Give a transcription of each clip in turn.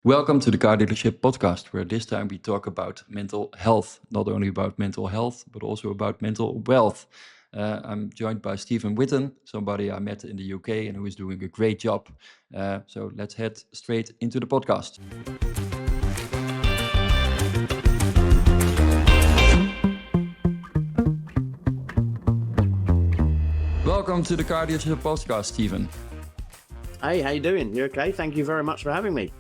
Welcome to the Car Dealership Podcast, where this time we talk about mental health, not only about mental health, but also about mental wealth. I'm joined by Stephen Whitton, somebody I met in the UK and who is doing a great job. So let's head straight into the podcast. Welcome to the Car Dealership Podcast, Stephen. Hey, how you doing? You okay? Thank you very much for having me.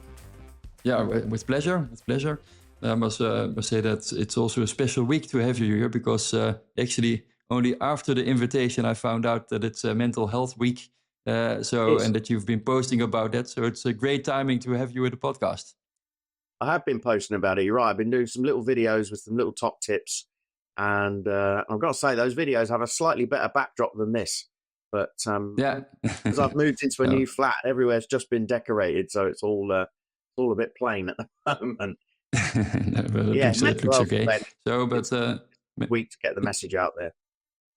Yeah, with pleasure. With pleasure. I must say that it's also a special week to have you here because actually only after the invitation I found out that it's a mental health week. And that you've been posting about that. So it's a great timing to have you in the podcast. I have been posting about it. You're right. I've been doing some little videos with some little top tips. And I've got to say, those videos have a slightly better backdrop than this. But Yeah, because I've moved into a new flat, everywhere's just been decorated. So it's all a bit plain at the moment. it looks okay. So, but week to get the message out there.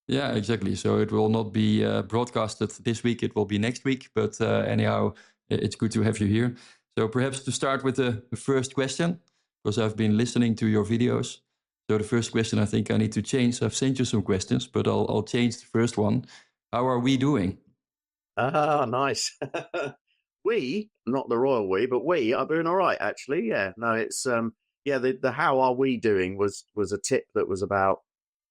Yeah, exactly. So it will not be broadcasted this week. It will be next week. But anyhow, it's good to have you here. So perhaps to start with the first question, because I've been listening to your videos. So the first question I think I need to change. I've sent you some questions, but I'll change the first one. How are we doing? Ah, nice. We, not the royal we, but we are doing all right, actually. Yeah, no, it's the how are we doing was a tip that was about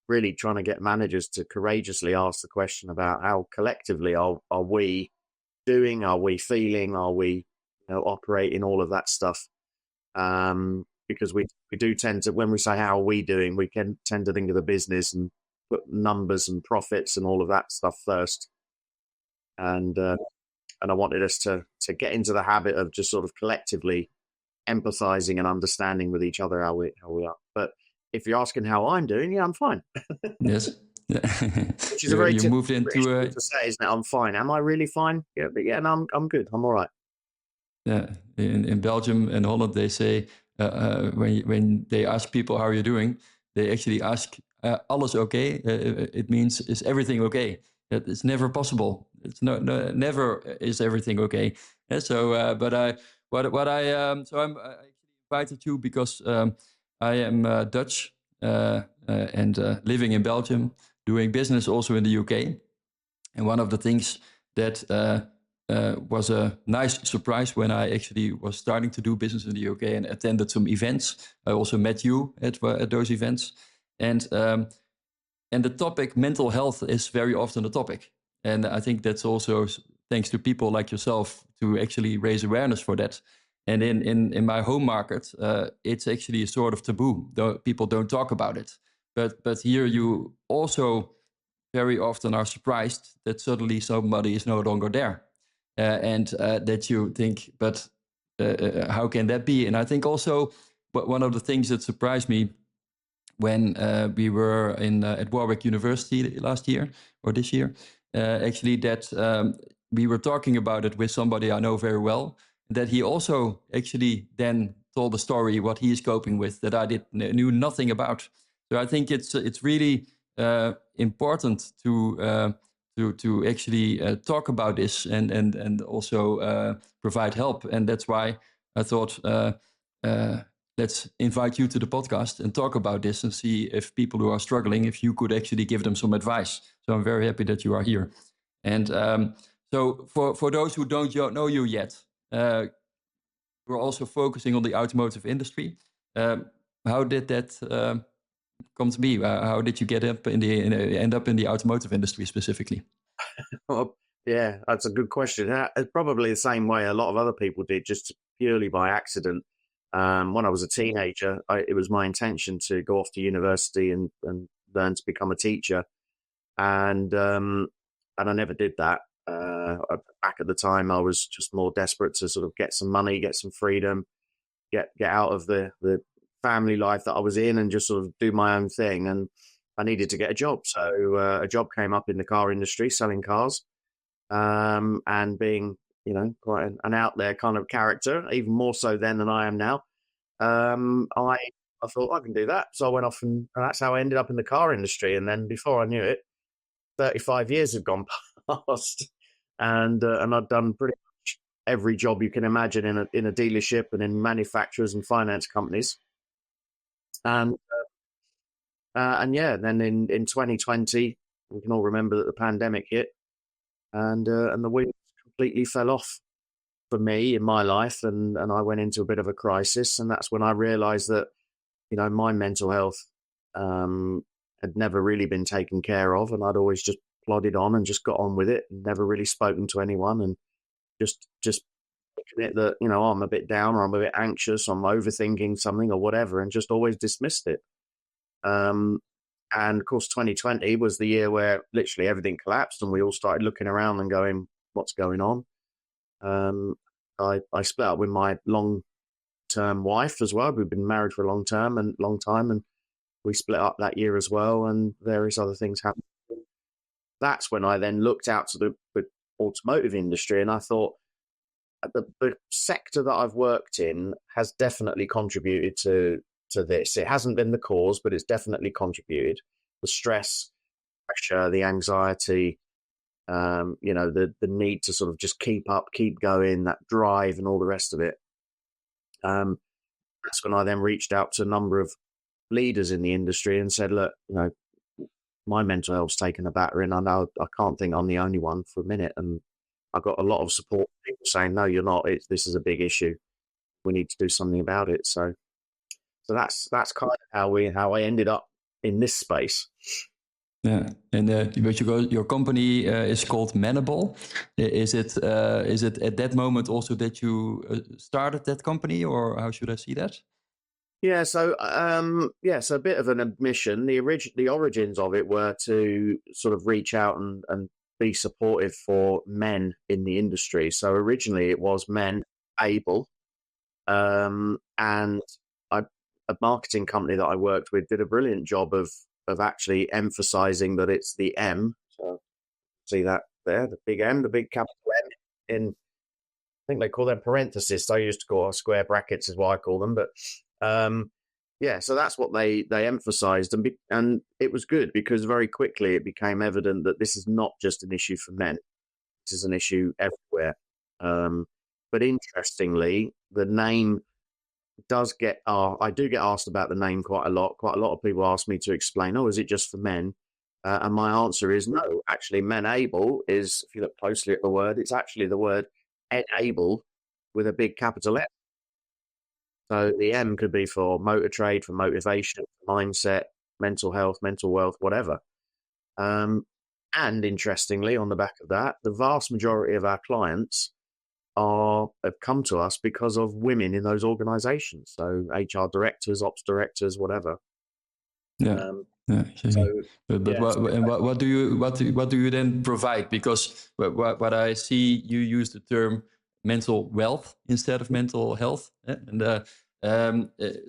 really trying to get managers to courageously ask the question about how collectively are we doing, are we feeling, are we operating, all of that stuff. Because we do tend to, when we say how are we doing, we can tend to think of the business and put numbers and profits and all of that stuff first. And I wanted us to get into the habit of just sort of collectively empathizing and understanding with each other how we are. But if you're asking how I'm doing, yeah, I'm fine. Yes. Which is a very you moved into to say, isn't it? I'm fine. Am I really fine? Yeah, but yeah, no, I'm good. I'm all right. Yeah, in Belgium and Holland, they say when they ask people how you're doing, they actually ask alles okay. It means is everything okay? It's never possible. It's never is everything okay. Yeah, so, but I what I so I'm I actually invited you because I am Dutch and living in Belgium, doing business also in the UK, and one of the things that was a nice surprise when I actually was starting to do business in the UK and attended some events. I also met you at those events, and the topic mental health is very often a topic, and I think that's also thanks to people like yourself to actually raise awareness for that. And in my home market, it's actually a sort of taboo. People don't talk about it, but here you also very often are surprised that suddenly somebody is no longer there. And that you think, but how can that be? And I think also one of the things that surprised me when we were at Warwick University last year or this year, actually that we were talking about it with somebody I know very well, that he also actually then told a story what he is coping with that I knew nothing about. So I think it's really important to actually talk about this and also provide help, and that's why I thought let's invite you to the podcast and talk about this and see if people who are struggling, if you could actually give them some advice. So I'm very happy that you are here. And so for those who don't know you yet, we're also focusing on the automotive industry. How did that come to be? How did you get up end up in the automotive industry specifically? Well, yeah, that's a good question. It's probably the same way a lot of other people did, just purely by accident. When I was a teenager, it was my intention to go off to university and learn to become a teacher, and I never did that. Back at the time, I was just more desperate to sort of get some money, get some freedom, get out of the family life that I was in, and just sort of do my own thing. And I needed to get a job, so a job came up in the car industry, selling cars, and being quite an out there kind of character, even more so then than I am now. I thought I can do that, so I went off, and that's how I ended up in the car industry. And then before I knew it, 35 years had gone past, and I'd done pretty much every job you can imagine in a dealership and in manufacturers and finance companies. And yeah, then in 2020, we can all remember that the pandemic hit, and the wheels completely fell off for me in my life, and I went into a bit of a crisis, and that's when I realised that my mental health had never really been taken care of, and I'd always just plodded on and just got on with it, and never really spoken to anyone, and just thinking it that I'm a bit down or I'm a bit anxious, or I'm overthinking something or whatever, and just always dismissed it. And of course, 2020 was the year where literally everything collapsed, and we all started looking around and going, "What's going on?" I split up with my long-term wife as well. We've been married for a long time, and we split up that year as well, and various other things happened. That's when I then looked out to the automotive industry, and I thought the sector that I've worked in has definitely contributed to this. It hasn't been the cause, but it's definitely contributed. The stress, pressure, the anxiety, the need to sort of just keep up, keep going, that drive and all the rest of it. That's when I then reached out to a number of leaders in the industry and said, look, my mental health's taken a battering. I know I can't think I'm the only one for a minute. And I got a lot of support, people saying, no, you're not. This is a big issue. We need to do something about it. So that's kind of how I ended up in this space. Yeah, and but your company is called Menable. Is it at that moment also that you started that company, or how should I see that? Yeah, so so a bit of an admission. The origins of it were to sort of reach out and be supportive for men in the industry. So originally it was Menable, and a marketing company that I worked with did a brilliant job of actually emphasizing that it's the M. So see that there, the big M, the big capital M in, I think they call them parentheses. I used to call square brackets is what I call them, but so that's what they emphasized, and it was good because very quickly it became evident that this is not just an issue for men. This is an issue everywhere. But interestingly, the name does I do get asked about the name quite a lot. Quite a lot of people ask me to explain, is it just for men? And my answer is no. Actually, Menable is, if you look closely at the word, it's actually the word enable with a big capital M. So the M could be for motor trade, for motivation, mindset, mental health, mental wealth, whatever. And interestingly, on the back of that, the vast majority of our clients have come to us because of women in those organizations. So HR directors, ops directors, whatever. Yeah. What do you then provide? Because what I see, you use the term mental wealth instead of mental health,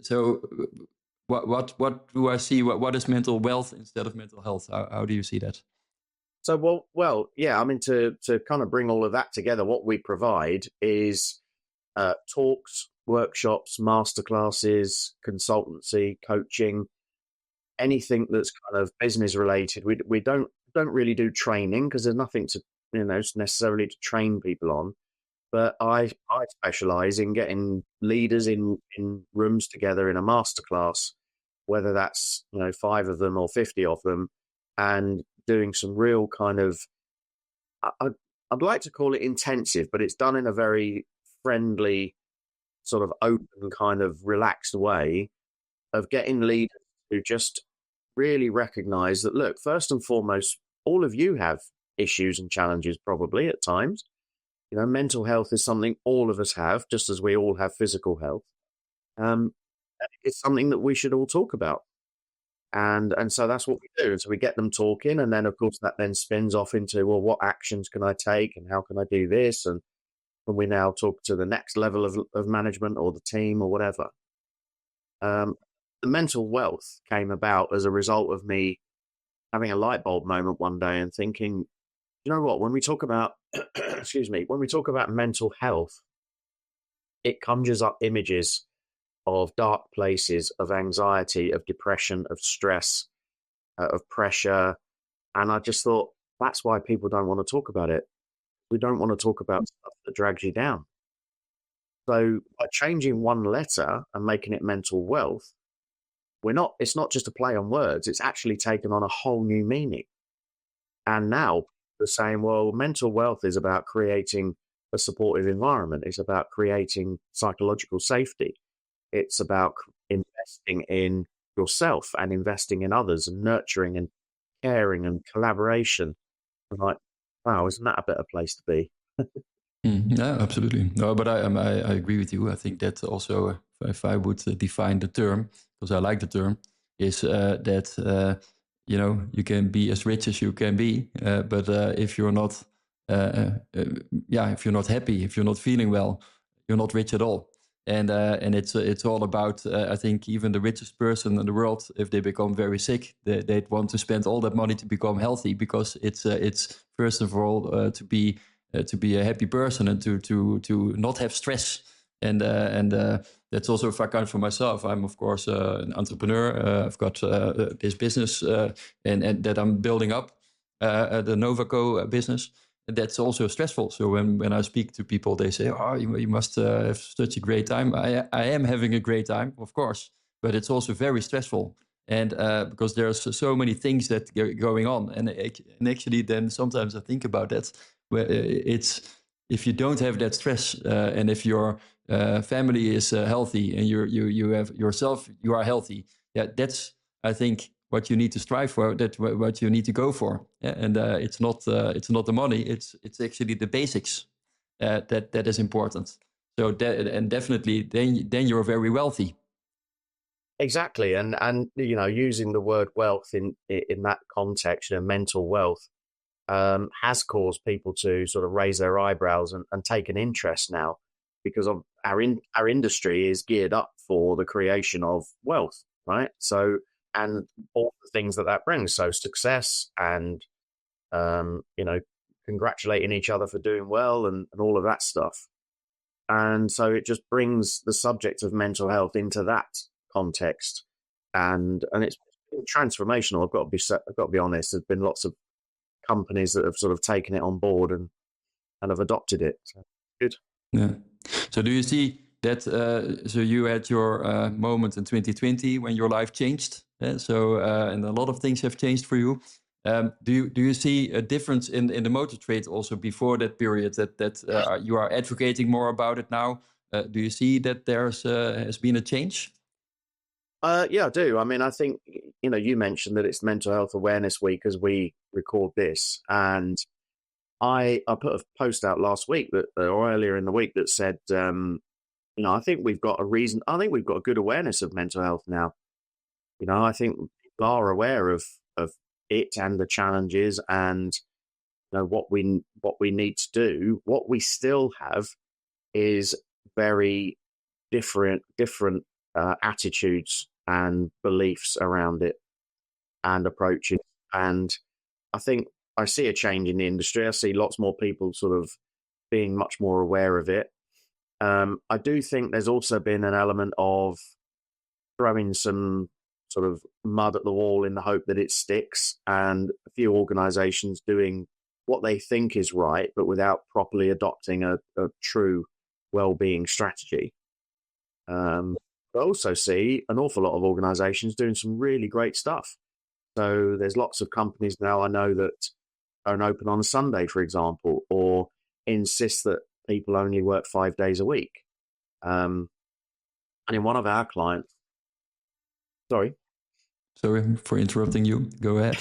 so what do I see? What is mental wealth instead of mental health? How do you see that? So well, yeah. I mean, to kind of bring all of that together, what we provide is talks, workshops, masterclasses, consultancy, coaching, anything that's kind of business related. We don't really do training because there's nothing to necessarily to train people on. But I specialize in getting leaders in rooms together in a masterclass, whether that's 5 of them or 50 of them, and doing some real kind of, I'd like to call it intensive, but it's done in a very friendly, sort of open, kind of relaxed way of getting leaders who just really recognize that, look, first and foremost, all of you have issues and challenges probably at times. Mental health is something all of us have, just as we all have physical health. It's something that we should all talk about. And so that's what we do. So we get them talking, and then of course that then spins off into, well, what actions can I take and how can I do this? And we now talk to the next level of management or the team or whatever. The mental wealth came about as a result of me having a light bulb moment one day and thinking, you know what, when we talk about, when we talk about mental health, it conjures up images of dark places, of anxiety, of depression, of stress, of pressure. And I just thought, that's why people don't want to talk about it. We don't want to talk about stuff that drags you down. So by changing one letter and making it mental wealth, it's not just a play on words, it's actually taken on a whole new meaning. And now they're saying, well, mental wealth is about creating a supportive environment. It's about creating psychological safety. It's about investing in yourself and investing in others and nurturing and caring and collaboration. I'm like, wow, isn't that a better place to be? Yeah, absolutely. No, but I agree with you. I think that also, if I would define the term, because I like the term, is that you can be as rich as you can be, but if you're not, if you're not happy, if you're not feeling well, you're not rich at all. And it's all about, I think, even the richest person in the world, if they become very sick, they'd want to spend all that money to become healthy, because it's first of all to be a happy person and to not have stress. And that's also if I count for myself. I'm of course an entrepreneur. I've got this business and that I'm building up, the Novaco business. And that's also stressful. So when I speak to people, they say, "Oh, you must have such a great time." I am having a great time, of course, but it's also very stressful. And because there's so many things that are going on, and actually, then sometimes I think about that, where it's if you don't have that stress, and if your family is healthy, and you have yourself, you are healthy. Yeah, that's, I think, what you need to strive for. That what you need to go for. Yeah? And it's not the money. It's actually the basics that is important. So and definitely then you're very wealthy. Exactly. And using the word wealth in that context, mental wealth, has caused people to sort of raise their eyebrows and take an interest now, because of our industry is geared up for the creation of wealth, right? So, and all the things that brings, so success and congratulating each other for doing well and all of that stuff. And so it just brings the subject of mental health into that context, and it's been transformational. I've got to be honest. There's been lots of companies that have sort of taken it on board and have adopted it. So, good. Yeah. So do you see that? So you had your moment in 2020 when your life changed. So and a lot of things have changed for you. Do you see a difference in the motor trade also before that period, that you are advocating more about it now? Do you see that there's has been a change? Yeah, I do. I mean, I think, you mentioned that it's Mental Health Awareness Week as we record this. And I put a post out last week or earlier in the week that said, I think we've got I think we've got a good awareness of mental health now. I think people are aware of it and the challenges and what we need to do. What we still have is very different attitudes and beliefs around it and approaches. And I think I see a change in the industry. I see lots more people sort of being much more aware of it. I do think there's also been an element of throwing some sort of mud at the wall in the hope that it sticks, and a few organizations doing what they think is right, but without properly adopting a true well-being strategy. I also see an awful lot of organizations doing some really great stuff. So there's lots of companies now I know that don't open on a Sunday, for example, or insist that people only work 5 days a week. And in one of our clients, sorry, Sorry for interrupting you. Go ahead.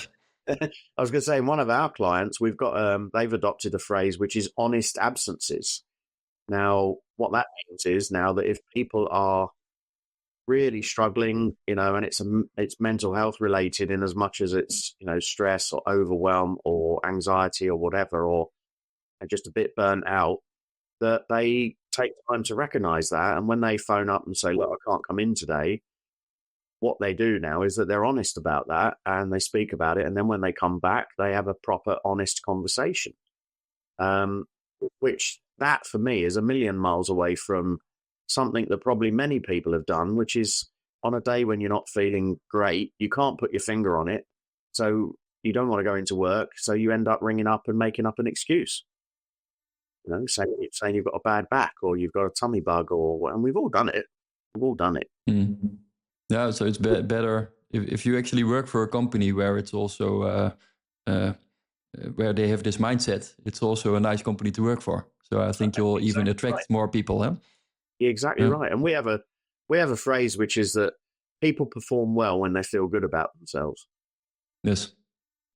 I was going to say, in one of our clients, we've got they've adopted a phrase which is honest absences. Now, what that means is now that if people are really struggling, and it's mental health related in as much as it's stress or overwhelm or anxiety or whatever, or just a bit burnt out, that they take time to recognize that, and when they phone up and say, "Look, I can't come in today," what they do now is that they're honest about that and they speak about it, and then when they come back, they have a proper honest conversation. Um, which that for me is a million miles away from something that probably many people have done, which is on a day when you're not feeling great, you can't put your finger on it. So you don't want to go into work. So you end up ringing up and making up an excuse. saying you've got a bad back or you've got a tummy bug, and we've all done it. We've all done it. Mm. Yeah, so it's better if you actually work for a company where it's also uh, where they have this mindset. It's also a nice company to work for. So I think you'll even attract more people. Huh? You're exactly right. And we have a phrase which is that people perform well when they feel good about themselves. Yes.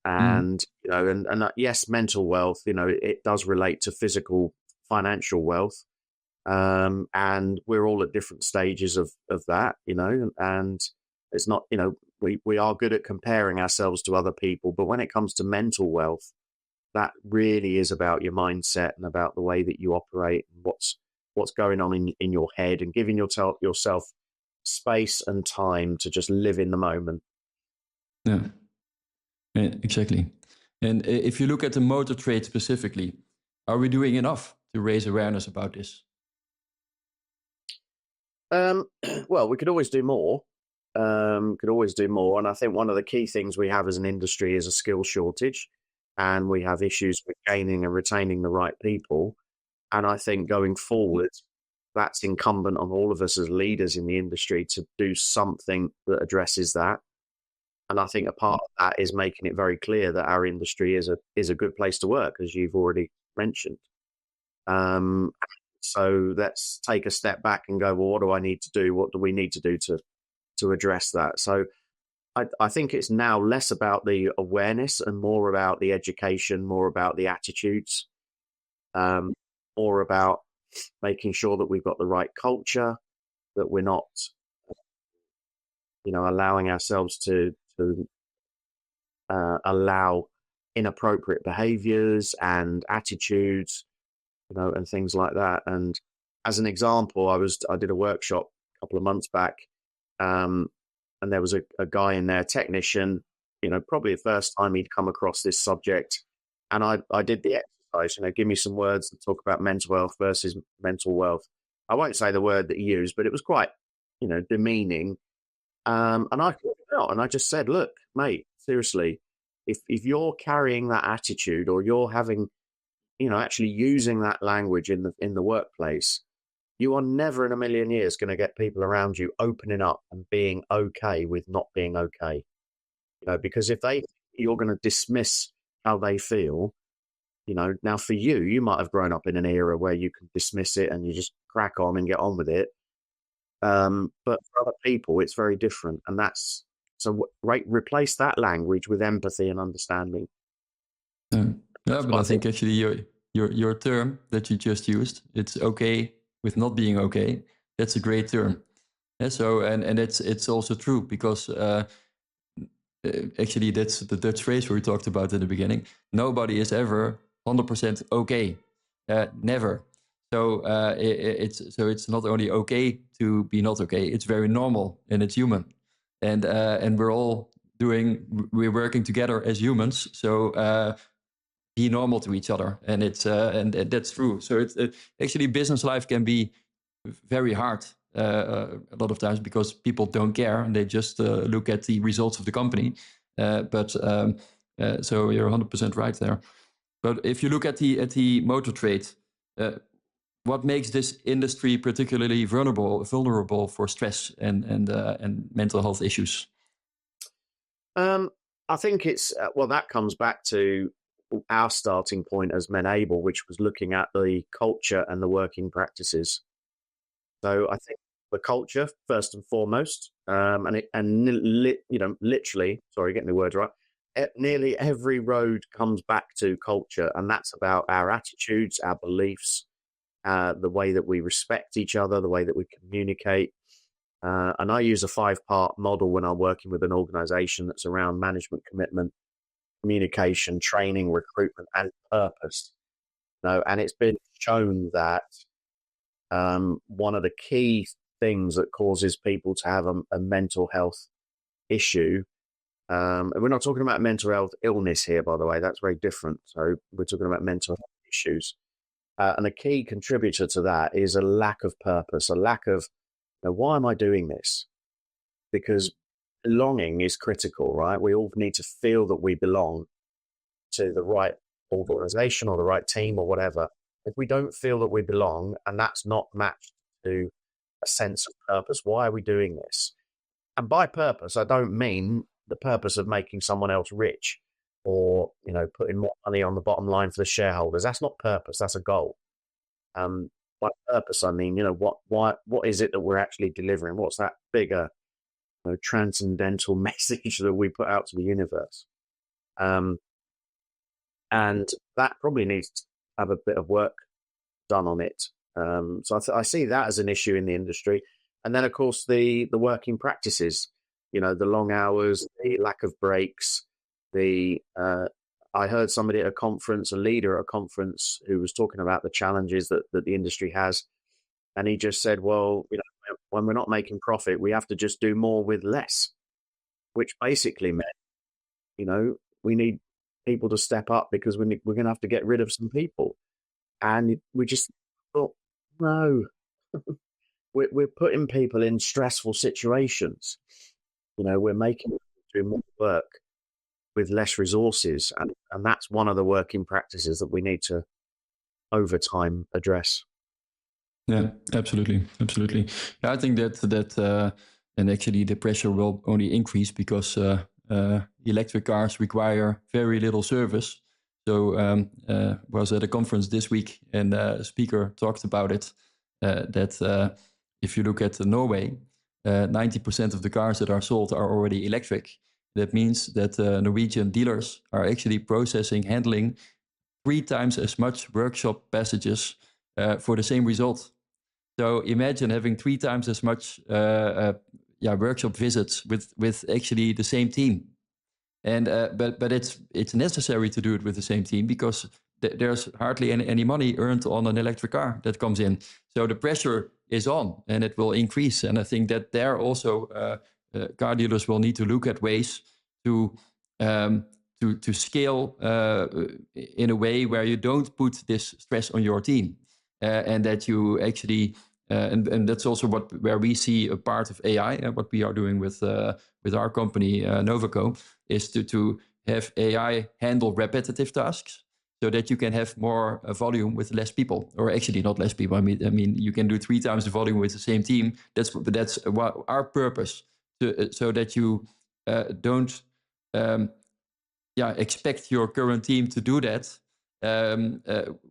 And yes, mental wealth, it does relate to physical, financial wealth. And we're all at different stages of that, and it's not, we are good at comparing ourselves to other people, but when it comes to mental wealth, that really is about your mindset and about the way that you operate and what's going on in your head, and giving yourself space and time to just live in the moment. Yeah, exactly. And if you look at the motor trade specifically, are we doing enough to raise awareness about this? Well, we could always do more. And I think one of the key things we have as an industry is a skill shortage, and we have issues with gaining and retaining the right people. And I think going forward, that's incumbent on all of us as leaders in the industry to do something that addresses that. And I think a part of that is making it very clear that our industry is a good place to work, as you've already mentioned. So let's take a step back and go, well, what do I need to do? What do we need to do to address that? So I think it's now less about the awareness and more about the education, more about the attitudes, more about making sure that we've got the right culture, that we're not, allowing ourselves to allow inappropriate behaviors and attitudes, and things like that. And as an example, I did a workshop a couple of months back, and there was a guy in there, technician, probably the first time he'd come across this subject. And I did the exercise, give me some words to talk about mental health versus mental wealth. I won't say the word that he used, but it was quite, demeaning. And I called it out, and I just said, look, mate, seriously, if you're carrying that attitude, or you're having, actually using that language in the workplace, you are never in a million years going to get people around you opening up and being okay with not being okay. Because if you're going to dismiss how they feel, now for you might have grown up in an era where you can dismiss it and you just crack on and get on with it. But for other people, it's very different. And replace that language with empathy and understanding. Yeah, but I think actually your term that you just used, it's okay with not being okay. That's a great term. Yeah, so and it's also true, because actually that's the Dutch phrase we talked about in the beginning. Nobody is ever 100% okay, never. So it's not only okay to be not okay. It's very normal and it's human, and we're working together as humans. So be normal to each other, and it's and that's true. So it's actually business life can be very hard a lot of times, because people don't care and they just look at the results of the company. So you're 100% right there. But if you look at the motor trade, what makes this industry particularly vulnerable for stress and mental health issues? I think it's that comes back to our starting point as Menable, which was looking at the culture and the working practices. So I think the culture first and foremost, literally, sorry, getting the words right. Nearly every road comes back to culture, and that's about our attitudes, our beliefs, the way that we respect each other, the way that we communicate. And I use a 5-part model when I'm working with an organization that's around management commitment, communication, training, recruitment, and purpose. And it's been shown that one of the key things that causes people to have a mental health issue, and we're not talking about mental health illness here, by the way, that's very different. So we're talking about mental health issues. And a key contributor to that is a lack of purpose, a lack of, why am I doing this? Because belonging is critical, right? We all need to feel that we belong to the right organization or the right team or whatever. if we don't feel that we belong and that's not matched to a sense of purpose, why are we doing this? And by purpose, I don't mean the purpose of making someone else rich or, putting more money on the bottom line for the shareholders. That's not purpose. That's a goal. By purpose, I mean, what is it that we're actually delivering? What's that bigger, transcendental message that we put out to the universe? And that probably needs to have a bit of work done on it. So I see that as an issue in the industry. And then, of course, the working practices, the long hours, the lack of breaks. I heard somebody at a conference, a leader at a conference, who was talking about the challenges that the industry has. And he just said, well, when we're not making profit, we have to just do more with less, which basically meant, we need people to step up because we're going to have to get rid of some people. And we just thought, no, we're putting people in stressful situations. We're making them do more work with less resources. And that's one of the working practices that we need to, over time, address. Yeah, absolutely. Absolutely. Yeah, I think that and actually the pressure will only increase because electric cars require very little service. So was at a conference this week and a speaker talked about it, that if you look at Norway, 90% of the cars that are sold are already electric. That means that Norwegian dealers are actually handling 3 times as much workshop passages for the same result. So imagine having 3 times as much workshop visits with actually the same team. And but it's necessary to do it with the same team because there's hardly any money earned on an electric car that comes in. So the pressure is on, and it will increase. And I think that there also car dealers will need to look at ways to scale in a way where you don't put this stress on your team, and that you actually. And that's also where we see a part of AI, what we are doing with our company Novaco, is to have AI handle repetitive tasks, so that you can have more volume with less people, or actually not less people. I mean, you can do 3 times the volume with the same team. That's our purpose, so that you don't expect your current team to do that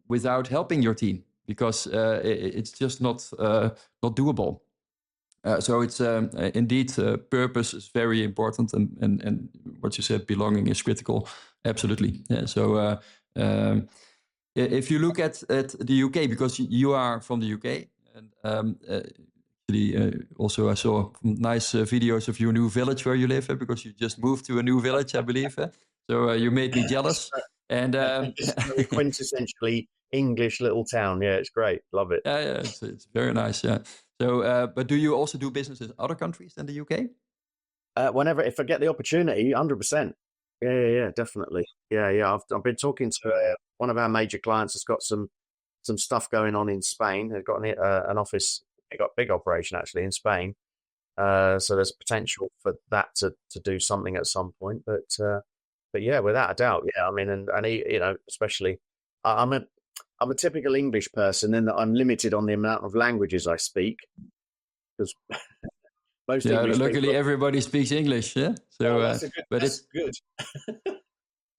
without helping your team, because it's just not doable. So it's indeed purpose is very important, and what you said, belonging is critical. Absolutely. Yeah. So if you look at the UK, because you are from the UK, and also I saw nice videos of your new village where you live, because you just moved to a new village, I believe. So you made me jealous. And just very quintessentially English little town. Yeah, it's great. Love it. yeah, it's very nice. Yeah. So, but do you also do business in other countries than the UK? If I get the opportunity, 100%. Yeah, definitely. Yeah. I've been talking to one of our major clients has got some stuff going on in Spain. They've got an office. They got a big operation actually in Spain. So there's potential for that to do something at some point. But yeah, without a doubt, yeah. I mean, and especially I'm a typical English person in that I'm limited on the amount of languages I speak, because most English luckily people. Everybody speaks English. Yeah. So, that's good.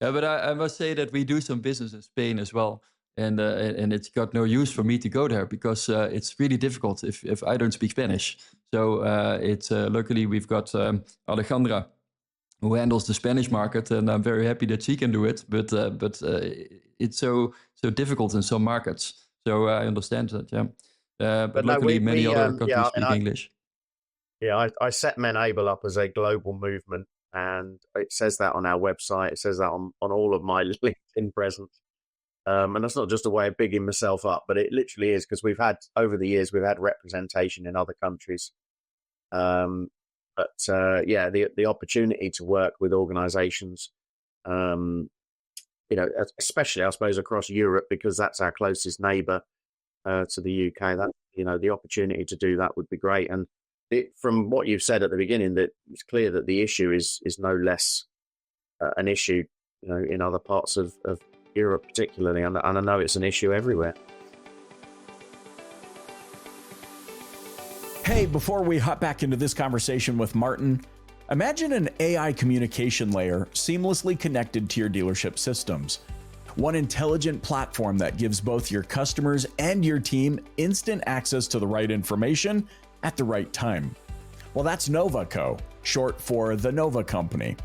Yeah, but I must say that we do some business in Spain as well, and it's got no use for me to go there because it's really difficult if I don't speak Spanish. So it's luckily we've got Alejandra, who handles the Spanish market, and I'm very happy that she can do it. But it's so difficult in some markets. So I understand that. Yeah, but luckily many other countries speak English. Yeah, I set Menable up as a global movement, and it says that on our website. It says that on all of my LinkedIn presence. And that's not just a way of bigging myself up, but it literally is, because over the years, we've had representation in other countries. But the opportunity to work with organizations, especially, I suppose, across Europe, because that's our closest neighbor to the UK, that, the opportunity to do that would be great. And from what you've said at the beginning, that it's clear that the issue is no less an issue, in other parts of Europe particularly, and I know it's an issue everywhere. Hey, before we hop back into this conversation with Martin, imagine an AI communication layer seamlessly connected to your dealership systems. One intelligent platform that gives both your customers and your team instant access to the right information at the right time. Well, that's Nova Co., short for the Nova Company.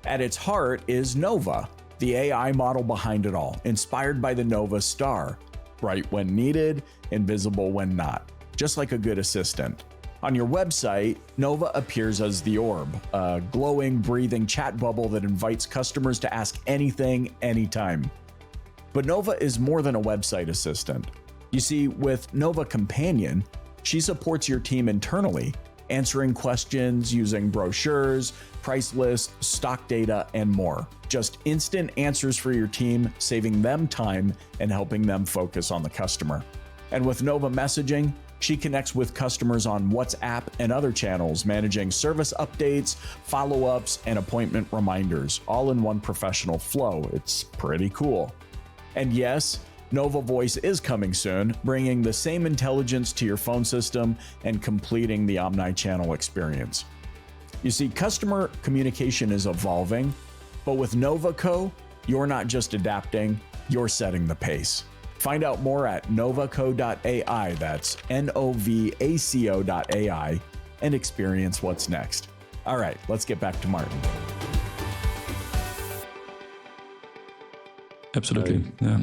At its heart is Nova, the AI model behind it all, inspired by the Nova Star. Bright when needed, invisible when not, just like a good assistant. On your website, Nova appears as the orb, a glowing, breathing chat bubble that invites customers to ask anything, anytime. But Nova is more than a website assistant. You see, with Nova Companion, she supports your team internally, answering questions using brochures, price lists, stock data, and more. Just instant answers for your team, saving them time and helping them focus on the customer. And with Nova Messaging, she connects with customers on WhatsApp and other channels, managing service updates, follow-ups, and appointment reminders, all in one professional flow. It's pretty cool. And yes, Nova Voice is coming soon, bringing the same intelligence to your phone system and completing the omni-channel experience. You see, customer communication is evolving, but with Nova Co., you're not just adapting, you're setting the pace. Find out more at novaco.ai, that's novaco.ai, and experience what's next. All right, let's get back to Martin. Absolutely. Yeah.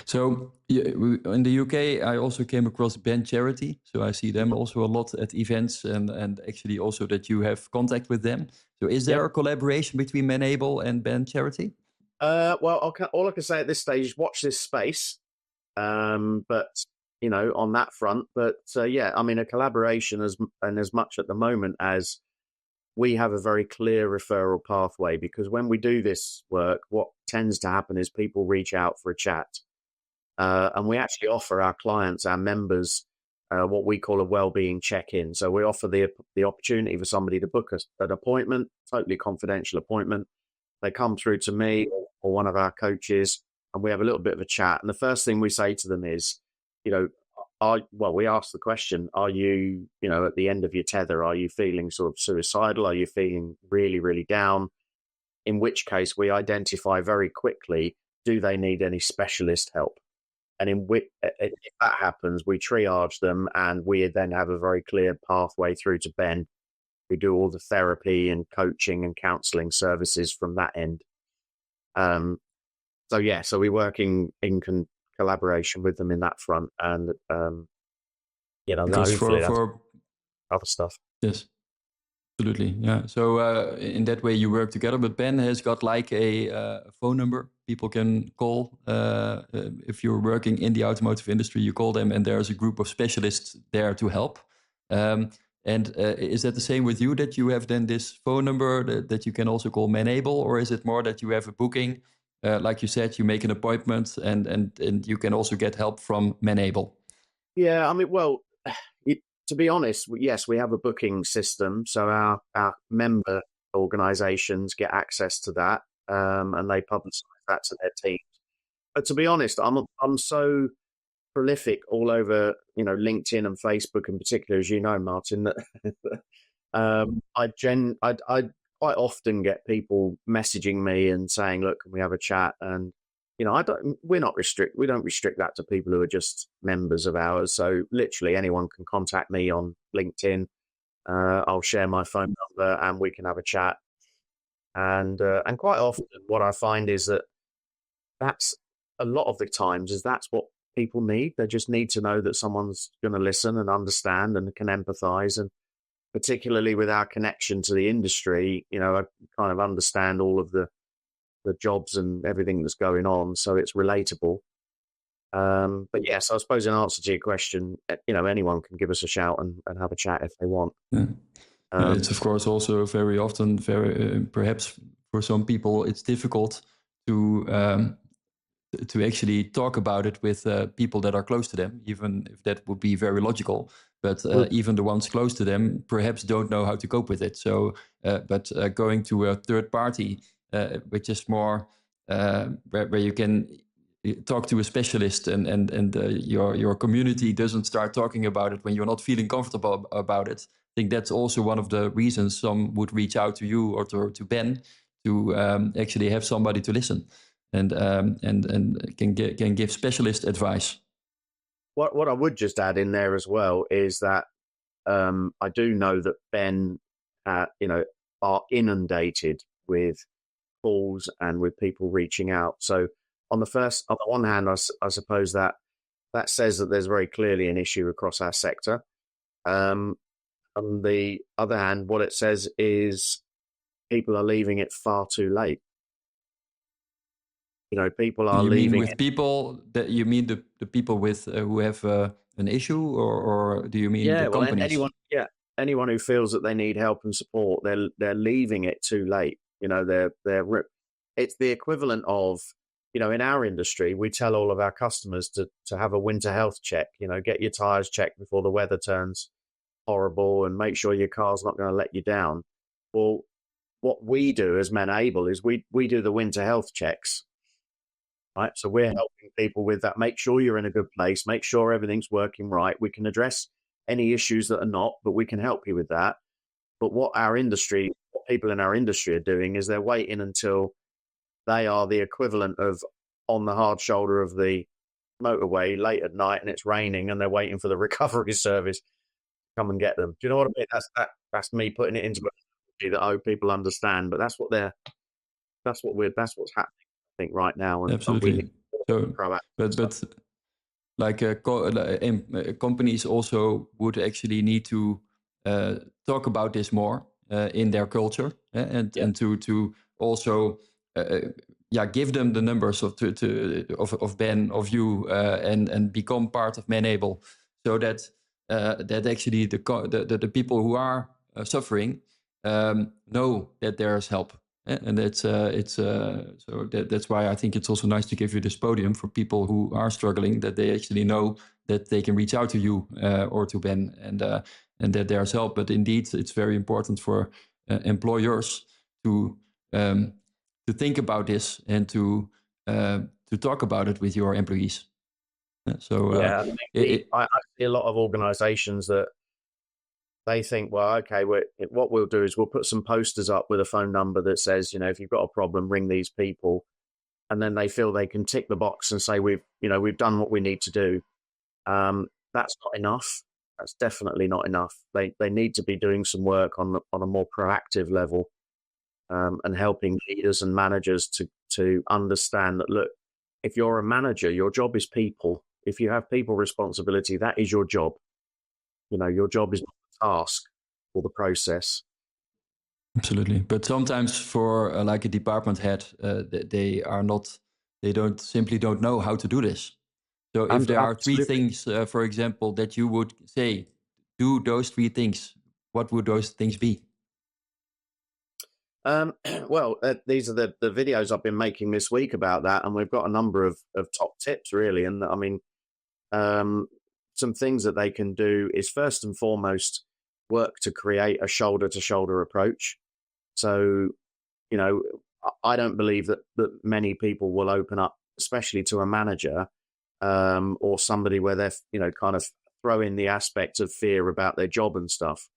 So in the UK, I also came across Ben Charity. So I see them also a lot at events, and actually also that you have contact with them. So is there a collaboration between Menable and Ben Charity? Well, all I can say at this stage is watch this space. But on that front, yeah, I mean, a collaboration as much at the moment as we have a very clear referral pathway, because when we do this work, what tends to happen is people reach out for a chat, and we actually offer our clients, our members, what we call a well-being check-in. So we offer the opportunity for somebody to book an appointment, totally confidential appointment. They come through to me or one of our coaches, and we have a little bit of a chat. And the first thing we say to them is, we ask the question, are you, at the end of your tether, are you feeling sort of suicidal? Are you feeling really, really down? In which case we identify very quickly, do they need any specialist help? And if that happens, we triage them, and we then have a very clear pathway through to Ben. We do all the therapy and coaching and counseling services from that end. So we work in collaboration with them in that front, and Because hopefully that's for other stuff. yes, absolutely, yeah. So in that way you work together. But Ben has got like a phone number people can call if you're working in the automotive industry. You call them, and there's a group of specialists there to help. And is that the same with you, that you have then this phone number that you can also call Menable, or is it more that you have a booking? Like you said, you make an appointment, and you can also get help from Menable. Yeah, I mean, well, to be honest, yes, we have a booking system, so our member organisations get access to that, and they publicise that to their teams. But to be honest, I'm so prolific all over, LinkedIn and Facebook in particular, as you know, Martin, that I quite often get people messaging me and saying, look, can we have a chat? And we don't restrict that to people who are just members of ours. So literally anyone can contact me on LinkedIn. I'll share my phone number and we can have a chat. And quite often what I find is that's a lot of the times is that's what people need. They just need to know that someone's going to listen and understand and can empathize. And particularly with our connection to the industry, I kind of understand all of the jobs and everything that's going on. So it's relatable. But yes, I suppose in answer to your question, anyone can give us a shout and have a chat if they want. Yeah. It's of course also very often, perhaps for some people, it's difficult to actually talk about it with people that are close to them, even if that would be very logical. But even the ones close to them perhaps don't know how to cope with it. So, but going to a third party, which is more where you can talk to a specialist, and your community doesn't start talking about it when you're not feeling comfortable about it. I think that's also one of the reasons some would reach out to you or to Ben to actually have somebody to listen and can give specialist advice. What I would just add in there as well is that I do know that Ben, are inundated with calls and with people reaching out. So on the one hand, I suppose that says that there's very clearly an issue across our sector. On the other hand, what it says is people are leaving it far too late. People are leaving. You mean with people that you mean the people with who have an issue, or do you mean the companies? Anyone who feels that they need help and support, they're leaving it too late. It's the equivalent of, in our industry, we tell all of our customers to have a winter health check. Get your tires checked before the weather turns horrible, and make sure your car's not going to let you down. Well, what we do as Menable is we do the winter health checks. Right, so we're helping people with that. Make sure you're in a good place. Make sure everything's working right. We can address any issues that are not, but we can help you with that. But what people in our industry are doing is they're waiting until they are the equivalent of on the hard shoulder of the motorway late at night and it's raining, and they're waiting for the recovery service to come and get them. Do you know what I mean? That's me putting it into that I hope people understand. But that's what's happening, I think, right now. And absolutely. But like companies also would actually need to talk about this more in their culture, and to also give them the numbers of Ben, of you, and become part of Menable, so that actually the people who are suffering know that there's help. And that's why I think it's also nice to give you this podium for people who are struggling, that they actually know that they can reach out to you or to Ben, and that there's help. But indeed, it's very important for employers to think about this and to talk about it with your employees. I see a lot of organizations that they think, well, okay, what we'll do is we'll put some posters up with a phone number that says, if you've got a problem, ring these people. And then they feel they can tick the box and say, we've done what we need to do. That's not enough. That's definitely not enough. They need to be doing some work on a more proactive level, and helping leaders and managers to understand that, look, if you're a manager, your job is people. If you have people responsibility, that is your job. Your job is not the task or the process. Absolutely. But sometimes for like a department head, they simply don't know how to do this. So if there are three things, for example, that you would say, do those three things, what would those things be? These are the videos I've been making this week about that, and we've got a number of top tips, really. And I mean, some things that they can do is, first and foremost, work to create a shoulder-to-shoulder approach. So, I don't believe that many people will open up, especially to a manager or somebody where they're, kind of throw in the aspect of fear about their job and stuff.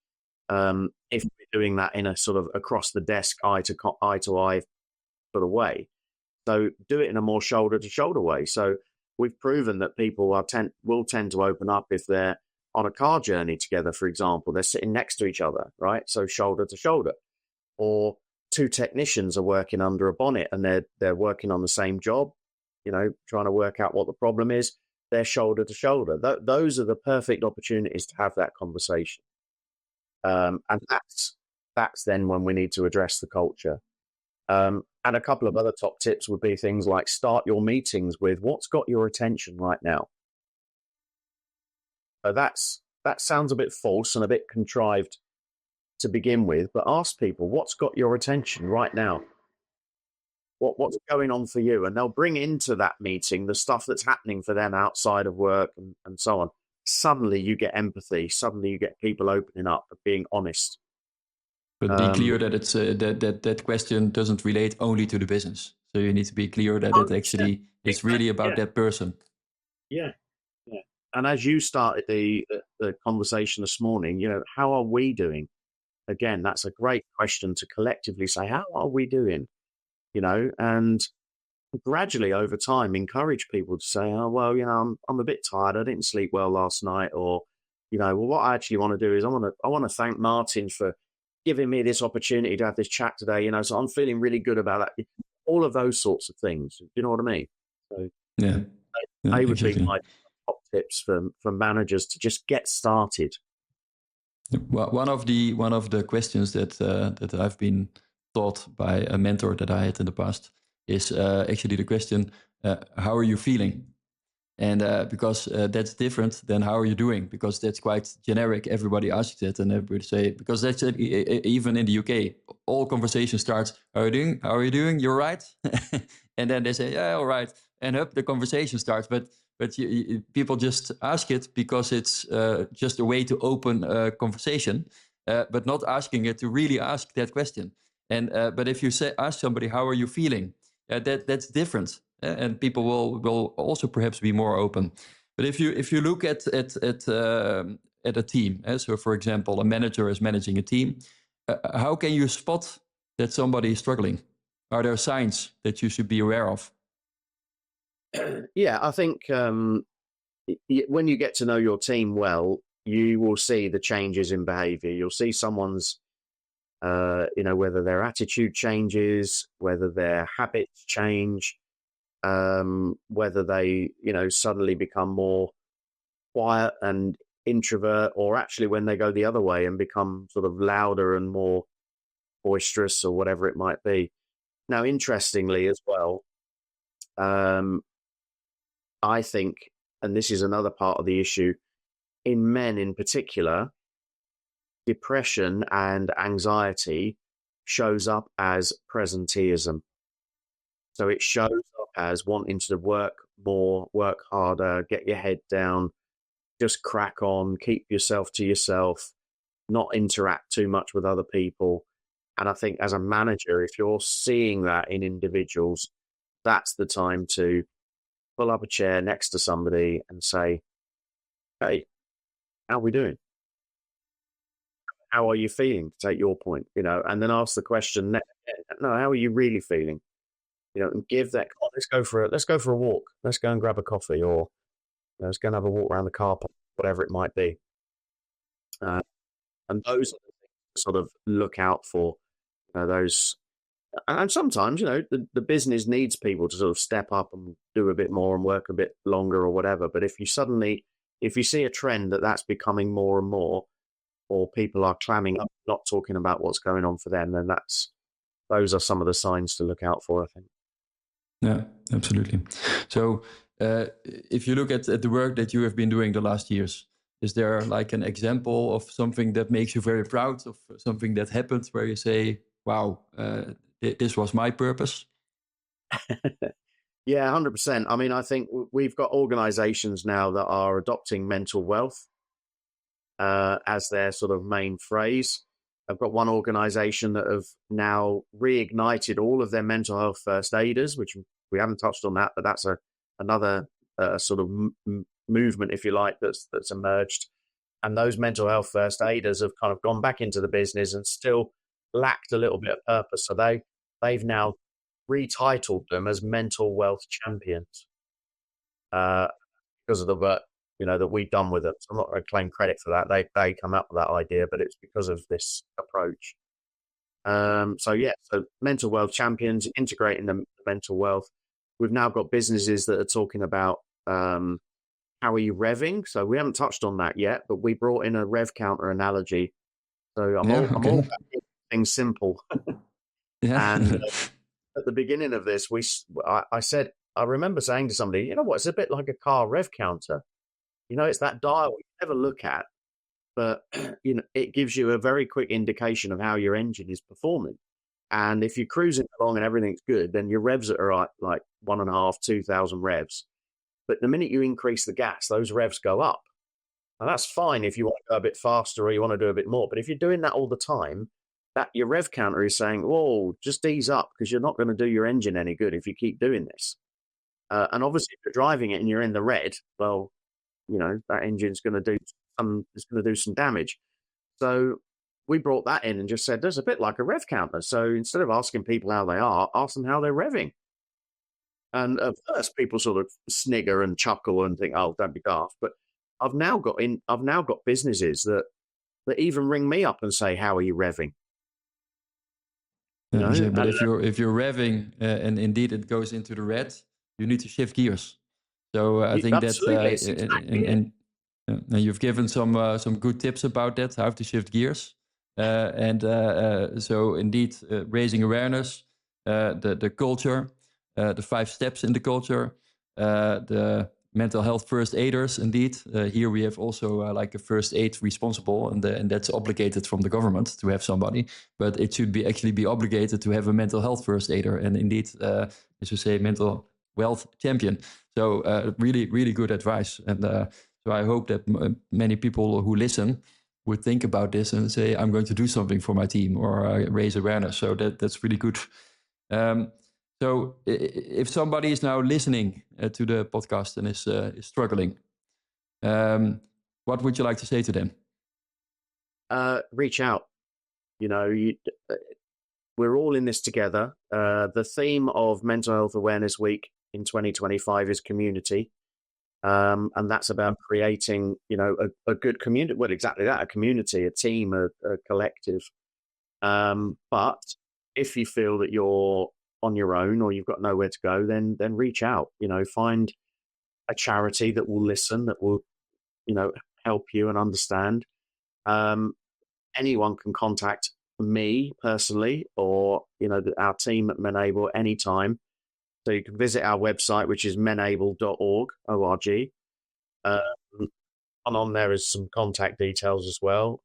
If we're doing that in a sort of across the desk, eye to eye sort of way. So do it in a more shoulder-to-shoulder way. So we've proven that people will tend to open up if they're on a car journey together, for example. They're sitting next to each other, right? So shoulder to shoulder. Or two technicians are working under a bonnet and they're working on the same job, trying to work out what the problem is. They're shoulder to shoulder. Those are the perfect opportunities to have that conversation. And that's then when we need to address the culture. And a couple of other top tips would be things like start your meetings with what's got your attention right now. So that sounds a bit false and a bit contrived to begin with, but ask people what's got your attention right now. What's going on for you? And they'll bring into that meeting the stuff that's happening for them outside of work and so on. Suddenly you get empathy. Suddenly you get people opening up and being honest. But be clear that it's that question doesn't relate only to the business. So you need to be clear that it actually It's really about that person. Yeah. Yeah. And as you started the conversation this morning, how are we doing? Again, that's a great question to collectively say, how are we doing? And gradually over time, encourage people to say, oh, well, I'm a bit tired. I didn't sleep well last night. Or, well, what I actually want to do is I want to thank Martin for giving me this opportunity to have this chat today. So I'm feeling really good about that. All of those sorts of things. You know what I mean? So yeah, they would exactly. be my top tips for managers to just get started. Well, one of the questions that I've been taught by a mentor that I had in the past is actually the question, how are you feeling? And because that's different than how are you doing, because that's quite generic. Everybody asks it, and everybody say, because that's even in the UK, all conversation starts, how are you doing? How are you doing? You're right. And then they say, yeah, all right. And up the conversation starts. But people just ask it because it's just a way to open a conversation, but not asking it to really ask that question. And but if you ask somebody, how are you feeling? That's different. And people will also perhaps be more open. But if you look at a team, so for example, a manager is managing a team, how can you spot that somebody is struggling? Are there signs that you should be aware of? Yeah, I think when you get to know your team well, you will see the changes in behavior. You'll see someone's, whether their attitude changes, whether their habits change, whether they, suddenly become more quiet and introvert, or actually when they go the other way and become sort of louder and more boisterous or whatever it might be. Now, interestingly as well, I think, and this is another part of the issue, in men in particular, depression and anxiety shows up as presenteeism. So it shows up as wanting to work more, work harder, get your head down, just crack on, keep yourself to yourself, not interact too much with other people. And I think as a manager, if you're seeing that in individuals, that's the time to pull up a chair next to somebody and say, hey, how are we doing? How are you feeling? To take your point, and then ask the question, no, how are you really feeling? And give that, let's go for a walk. Let's go and grab a coffee, or let's go and have a walk around the car park, whatever it might be. And those are the things to sort of look out for, those. And sometimes, the business needs people to sort of step up and do a bit more and work a bit longer or whatever. But if you see a trend that's becoming more and more, or people are clamming up, not talking about what's going on for them, then those are some of the signs to look out for, I think. Yeah, absolutely. So if you look at the work that you have been doing the last years, is there like an example of something that makes you very proud of something that happened where you say, wow, this was my purpose? Yeah, 100%. I mean, I think we've got organizations now that are adopting mental wealth as their sort of main phrase. I've got one organization that have now reignited all of their mental health first aiders, which we haven't touched on that, but that's another sort of movement, if you like, that's emerged. And those mental health first aiders have kind of gone back into the business and still lacked a little bit of purpose. So they've now retitled them as mental wealth champions because of the work that we've done with them. So I'm not going to claim credit for that. They come up with that idea, but it's because of this approach. So mental wealth champions, integrating the mental wealth. We've now got businesses that are talking about how are you revving? So we haven't touched on that yet, but we brought in a rev counter analogy. So I'm all about keeping things simple. Yeah. And at the beginning of this, I remember saying to somebody, you know what, it's a bit like a car rev counter. It's that dial you never look at, but it gives you a very quick indication of how your engine is performing. And if you're cruising along and everything's good, then your revs are at like 1.5, 2,000 revs. But the minute you increase the gas, those revs go up. And that's fine if you want to go a bit faster or you want to do a bit more. But if you're doing that all the time, that your rev counter is saying, whoa, just ease up, because you're not going to do your engine any good if you keep doing this. And obviously, if you're driving it and you're in the red, well, that engine's going to do some damage. So we brought that in and just said, there's a bit like a rev counter. So instead of asking people how they are, ask them how they're revving. And at first, people sort of snigger and chuckle and think, "Oh, don't be daft." But I've now got businesses that even ring me up and say, "How are you revving?" Yeah, but if you're revving and indeed it goes into the red, you need to shift gears. So I think that and you've given some good tips about that, how to shift gears, so indeed raising awareness, the culture, the 5 steps in the culture, the mental health first aiders. Indeed, here we have also like a first aid responsible, and that's obligated from the government to have somebody, but it should actually be obligated to have a mental health first aider, and indeed, as you say, mental wealth champion. So really, really good advice. And so I hope that many people who listen would think about this and say, I'm going to do something for my team or raise awareness. So that's really good. So if somebody is now listening to the podcast and is struggling, what would you like to say to them? Reach out. We're all in this together. The theme of Mental Health Awareness Week in 2025 is community. And that's about creating, a good community. Well, exactly that, a community, a team, a collective. But if you feel that you're on your own or you've got nowhere to go, then reach out, find a charity that will listen, that will, help you and understand. Anyone can contact me personally or, our team at Menable anytime. So you can visit our website, which is menable.org, O-R-G. And on there is some contact details as well.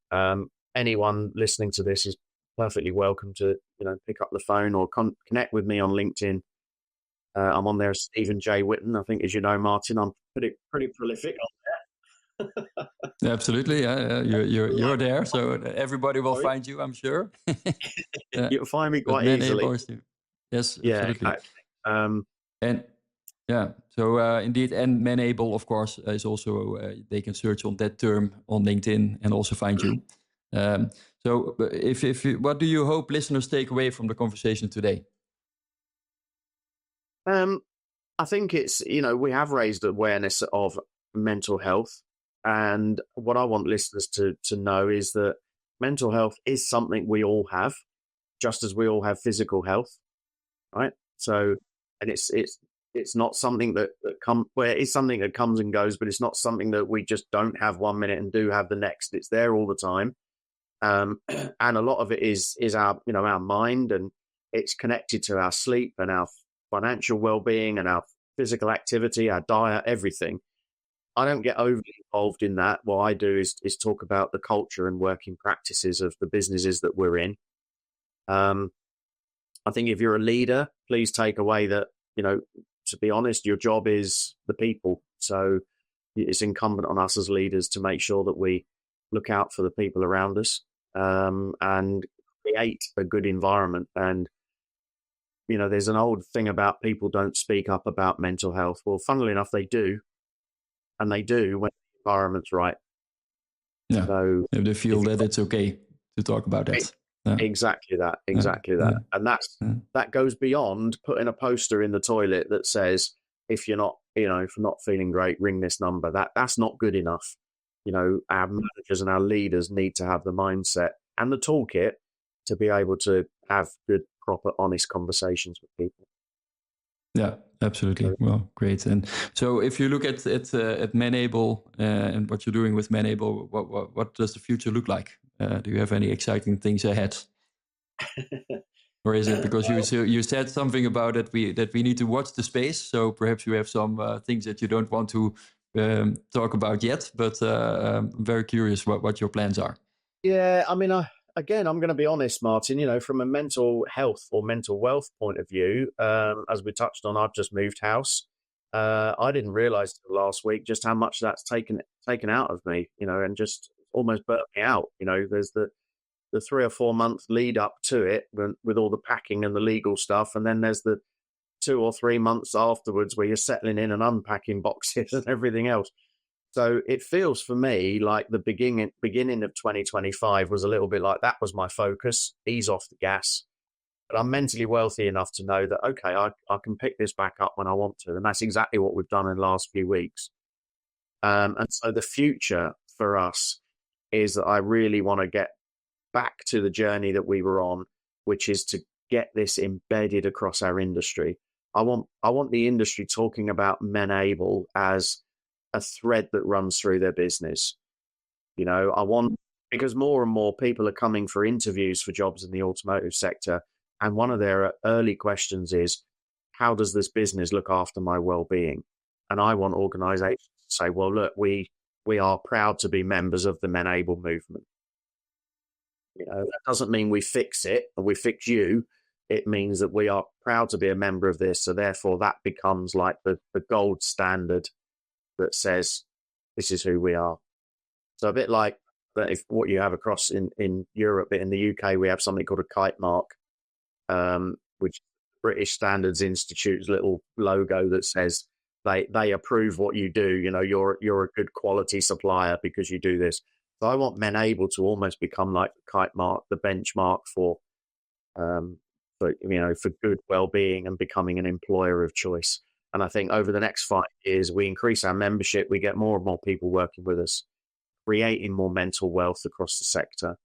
Anyone listening to this is perfectly welcome to, pick up the phone or connect with me on LinkedIn. I'm on there as Stephen J. Whitton. I think, as you know, Martin, I'm pretty prolific on there. Absolutely, yeah. You're there, so everybody will find you, I'm sure. Yeah. You'll find me quite easily. Yes, yeah, absolutely. Exactly. And yeah, so indeed, and Menable, of course, is also they can search on that term on LinkedIn and also find you. So, if you, what do you hope listeners take away from the conversation today? I think it's, we have raised awareness of mental health, and what I want listeners to know is that mental health is something we all have, just as we all have physical health, right? So, and it's not something that it is something that comes and goes, but it's not something that we just don't have 1 minute and do have the next. It's there all the time. And a lot of it is our, our mind, and it's connected to our sleep and our financial well-being and our physical activity, our diet, everything. I don't get overly involved in that. What I do is talk about the culture and working practices of the businesses that we're in. I think if you're a leader, please take away that, to be honest, your job is the people. So it's incumbent on us as leaders to make sure that we look out for the people around us, and create a good environment. And, there's an old thing about people don't speak up about mental health. Well, funnily enough, they do. And they do when the environment's right. Yeah. So if they feel that it's okay to talk about that. Exactly that. And that goes beyond putting a poster in the toilet that says, if you're not, if you're not feeling great, ring this number. That's not good enough. Our managers and our leaders need to have the mindset and the toolkit to be able to have good, proper, honest conversations with people. Yeah, absolutely. Well, great. And so, if you look at Menable and what you're doing with Menable, what does the future look like? Do you have any exciting things ahead? Or is it because you said something about that we need to watch the space? So perhaps you have some things that you don't want to talk about yet. But I'm very curious what your plans are. Yeah, I mean, again, I'm going to be honest, Martin. From a mental health or mental wealth point of view, as we touched on, I've just moved house. I didn't realize till last week just how much that's taken out of me, and just almost burnt me out. There's the 3 or 4 month lead up to it with all the packing and the legal stuff, and then there's the 2 or 3 months afterwards where you're settling in and unpacking boxes and everything else. So it feels for me like the beginning of 2025 was a little bit like that was my focus, ease off the gas. But I'm mentally wealthy enough to know that, okay, I can pick this back up when I want to. And that's exactly what we've done in the last few weeks. And so the future for us is that I really want to get back to the journey that we were on, which is to get this embedded across our industry. I want the industry talking about Menable as a thread that runs through their business. You know, because more and more people are coming for interviews for jobs in the automotive sector. And one of their early questions is, how does this business look after my well-being? And I want organizations to say, well, look, we are proud to be members of the Menable movement. You know, that doesn't mean we fix it or we fix you. It means that we are proud to be a member of this. So therefore that becomes like the gold standard that says this is who we are. So a bit like that, if what you have across in Europe, but in the UK, we have something called a kite mark, which British Standards Institute's little logo that says they approve what you do. You know, you're a good quality supplier because you do this. So I want Menable to almost become like the kite mark, the benchmark for good well-being and becoming an employer of choice. And I think over the next 5 years, we increase our membership, we get more and more people working with us, creating more mental wealth across the sector,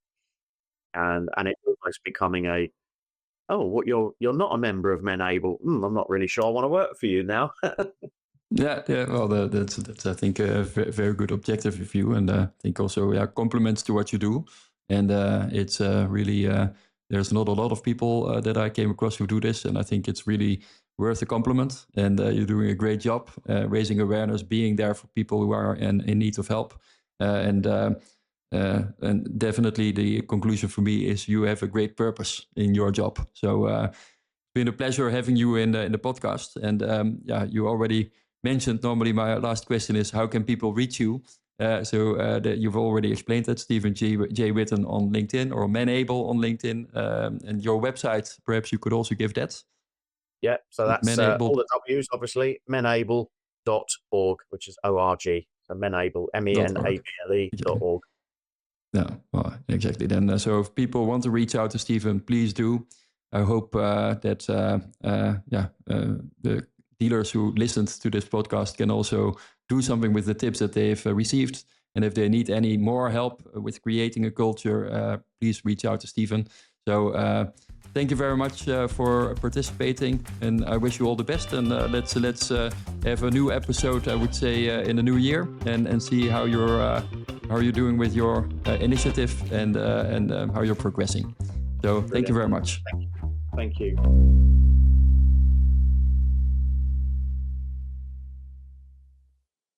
and it's almost becoming you're not a member of Menable. I'm not really sure I want to work for you now. Yeah. Well, that's I think a very good objective view, and I think also compliments to what you do. And it's really there's not a lot of people that I came across who do this, and I think it's really worth a compliment. And you're doing a great job raising awareness, being there for people who are in need of help, and definitely the conclusion for me is you have a great purpose in your job. So it's been a pleasure having you in the podcast. And you already mentioned, normally my last question is, how can people reach you? That you've already explained that, Stephen J. Whitton on LinkedIn, or Menable on LinkedIn, and your website, perhaps you could also give that. Yeah, so that's all the W's, obviously, menable.org, which is O-R-G. So Menable, MENABLE.org. Yeah, well, exactly. Then, so if people want to reach out to Stephen, please do. I hope that the dealers who listened to this podcast can also do something with the tips that they've received. And if they need any more help with creating a culture, please reach out to Stephen. So thank you very much for participating, and I wish you all the best. And let's have a new episode, I would say, in the new year, and see how you're doing with your initiative and how you're progressing. So thank you very much. Thank you.